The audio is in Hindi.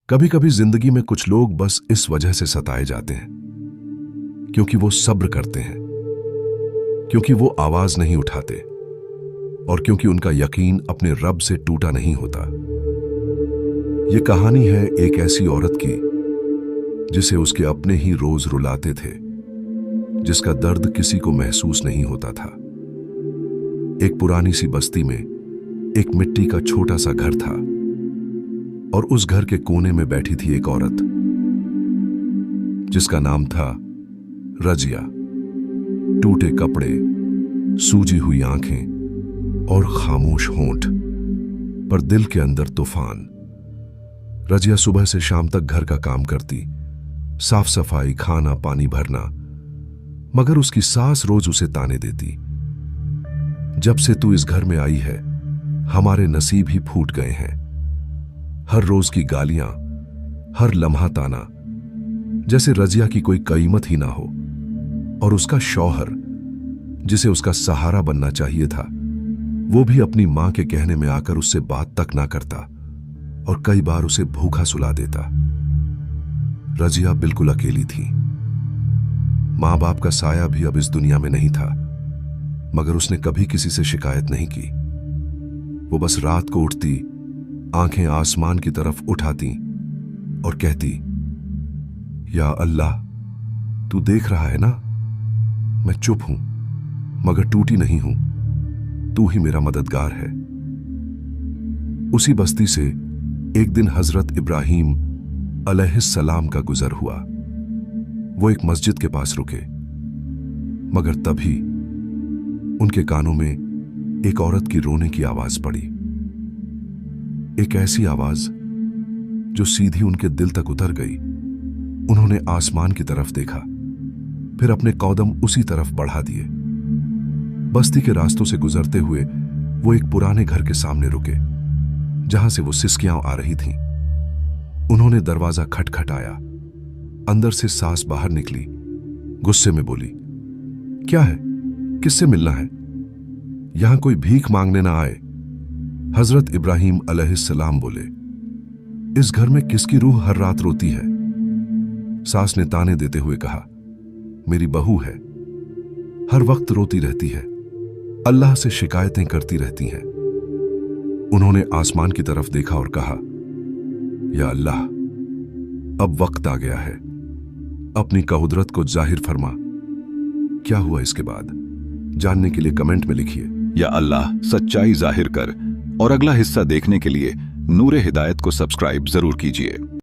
कभी कभी जिंदगी में कुछ लोग बस इस वजह से सताए जाते हैं क्योंकि वो सब्र करते हैं, क्योंकि वो आवाज नहीं उठाते और क्योंकि उनका यकीन अपने रब से टूटा नहीं होता। ये कहानी है एक ऐसी औरत की जिसे उसके अपने ही रोज रुलाते थे, जिसका दर्द किसी को महसूस नहीं होता था। एक पुरानी सी बस्ती में एक मिट्टी का छोटा सा घर था और उस घर के कोने में बैठी थी एक औरत जिसका नाम था रजिया। टूटे कपड़े, सूजी हुई आंखें और खामोश होंठ, पर दिल के अंदर तूफान। रजिया सुबह से शाम तक घर का काम करती, साफ सफाई, खाना पानी भरना, मगर उसकी सास रोज उसे ताने देती, जब से तू इस घर में आई है हमारे नसीब ही फूट गए हैं। हर रोज की गालियां, हर लम्हा ताना, जैसे रजिया की कोई कीमत ही ना हो। और उसका शौहर, जिसे उसका सहारा बनना चाहिए था, वो भी अपनी मां के कहने में आकर उससे बात तक ना करता और कई बार उसे भूखा सुला देता। रजिया बिल्कुल अकेली थी। मां बाप का साया भी अब इस दुनिया में नहीं था, मगर उसने कभी किसी से शिकायत नहीं की। वो बस रात को उठती, आंखें आसमान की तरफ उठाती और कहती, या अल्लाह, तू देख रहा है ना, मैं चुप हूं मगर टूटी नहीं हूं, तू ही मेरा मददगार है। उसी बस्ती से एक दिन हजरत इब्राहिम अलैहिस्सलाम का गुजर हुआ। वो एक मस्जिद के पास रुके, मगर तभी उनके कानों में एक औरत की रोने की आवाज पड़ी। एक ऐसी आवाज जो सीधी उनके दिल तक उतर गई। उन्होंने आसमान की तरफ देखा, फिर अपने कदम उसी तरफ बढ़ा दिए। बस्ती के रास्तों से गुजरते हुए वो एक पुराने घर के सामने रुके, जहां से वो सिसकियां आ रही थीं। उन्होंने दरवाजा खटखटाया। अंदर से सास बाहर निकली, गुस्से में बोली, क्या है, किससे मिलना है? यहां कोई भीख मांगने ना आए। हजरत इब्राहिम अलैहिस्सलाम बोले, इस घर में किसकी रूह हर रात रोती है? सास ने ताने देते हुए कहा, मेरी बहू है, हर वक्त रोती रहती है, अल्लाह से शिकायतें करती रहती हैं। उन्होंने आसमान की तरफ देखा और कहा, या अल्लाह, अब वक्त आ गया है, अपनी कुदरत को जाहिर फरमा। क्या हुआ इसके बाद जानने के लिए कमेंट में लिखिए। या अल्लाह, सच्चाई जाहिर कर। और अगला हिस्सा देखने के लिए नूरे हिदायत को सब्सक्राइब जरूर कीजिए।